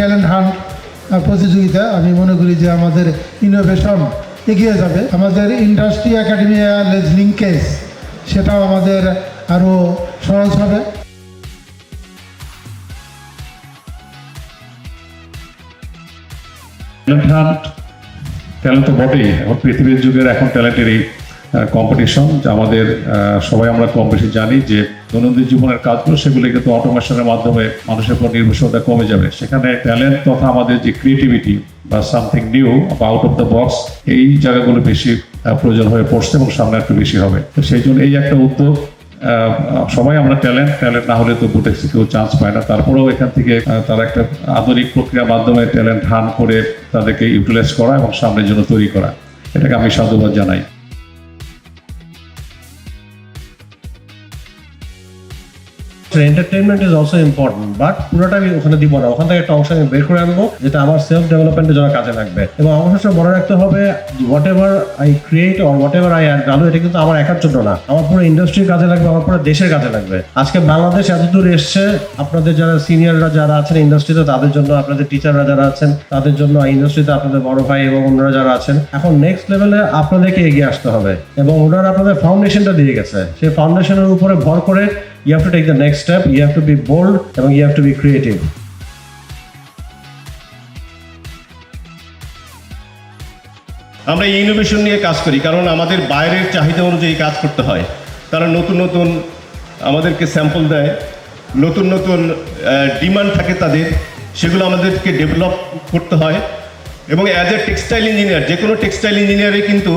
Talent hunt প্রতিযোগিতা আমি মনে করি যে আমাদের ইনোভেশন এগিয়ে যাবে, আমাদের ইন্ডাস্ট্রি একাডেমিয়া লিঙ্কেজ সেটাও আমাদের আরও সহজ হবে। ট্যালেন্ট তো বটেই, এখন পৃথিবীর যুগের এখন ট্যালেন্টের এই কম্পিটিশন, আমাদের সবাই আমরা কম বেশি জানি যে দৈনন্দিন জীবনের কাজগুলো সেগুলো কিন্তু অটোমেশনের মাধ্যমে মানুষের উপর নির্ভরশীলতা কমে যাবে। সেখানে ট্যালেন্ট তথা আমাদের যে ক্রিয়েটিভিটি বা সামথিং নিউ বা আউট অফ দ্য বক্স, এই জায়গাগুলো বেশি প্রয়োজন হয়ে পড়ছে এবং সামনে একটু বেশি হবে। তো সেই জন্য এই একটা উদ্যোগ, সবাই আমরা ট্যালেন্ট না হলে তো বুটেক্সে কেউ চান্স পায় না। তারপরেও এখান থেকে তারা একটা আধুনিক প্রক্রিয়ার মাধ্যমে ট্যালেন্ট হান্ট করে তাদেরকে ইউটিলাইজ করা এবং সামনের জন্য তৈরি করা, এটাকে আমি সাধুবাদ জানাই। Entertainment is also important, but পুরোটা আমি ওখানে দিব না, ওখান থেকে একটা অংশ আমি বের করে আনবো যেটা আমার সেলফ ডেভেলপমেন্টের জন্য কাজে লাগবে। এবং অবশ্যই মনে রাখতে হবে whatever I create or whatever I add value, এটা কিন্তু আমার একার জন্য না, আমার পুরো ইন্ডাস্ট্রির কাজে লাগবে, আমার পুরো দেশের কাজে লাগবে। আজকে বাংলাদেশ এতদূর এসছে, আপনাদের যারা সিনিয়ররা যারা আছেন ইন্ডাস্ট্রিতে তাদের জন্য, আপনাদের টিচাররা যারা আছেন তাদের জন্য, ইন্ডাস্ট্রিতে আপনাদের বড় ভাই এবং অন্যরা যারা আছেন, এখন নেক্সট লেভেলে আপনাদেরকে এগিয়ে আসতে হবে। এবং ওনারা আপনাদের ফাউন্ডেশনটা দিয়ে গেছে, সেই ফাউন্ডেশনের উপরে ভর করে you have to take the next step, you have to be bold এবং you have to be creative. আমরা এই ইনোভেশন নিয়ে কাজ করি কারণ আমাদের বাইরের চাহিদা অনুযায়ী কাজ করতে হয়। তারা নতুন নতুন আমাদেরকে স্যাম্পল দেয়, নতুন নতুন ডিমান্ড থাকে তাদের, সেগুলো আমাদেরকে ডেভেলপ করতে হয়। এবং অ্যাজ এ টেক্সটাইল ইঞ্জিনিয়ার, যে কোনো টেক্সটাইল ইঞ্জিনিয়ারে কিন্তু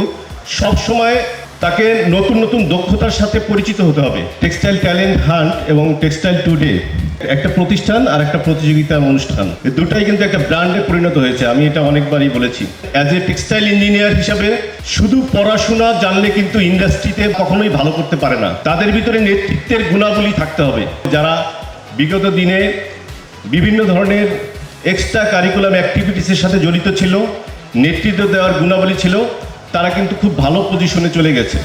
সবসময় তাকে নতুন নতুন দক্ষতার সাথে পরিচিত হতে হবে। টেক্সটাইল ট্যালেন্ট হান্ট এবং টেক্সটাইল টুডে একটা প্রতিষ্ঠান আর একটা প্রতিযোগিতার অনুষ্ঠান, এই দুটাই কিন্তু একটা ব্র্যান্ডে পরিণত হয়েছে। আমি এটা অনেকবারই বলেছি, অ্যাজ এ টেক্সটাইল ইঞ্জিনিয়ার হিসাবে শুধু পড়াশোনা জানলে কিন্তু ইন্ডাস্ট্রিতে কখনোই ভালো করতে পারে না, তাদের ভিতরে নেতৃত্বের গুণাবলী থাকতে হবে। যারা বিগত দিনে বিভিন্ন ধরনের এক্সট্রা কারিকুলাম অ্যাক্টিভিটিসের সাথে জড়িত ছিল, নেতৃত্ব দেওয়ার গুণাবলী ছিল, তারা কিন্তু খুব ভালো পজিশনে চলে গেছে।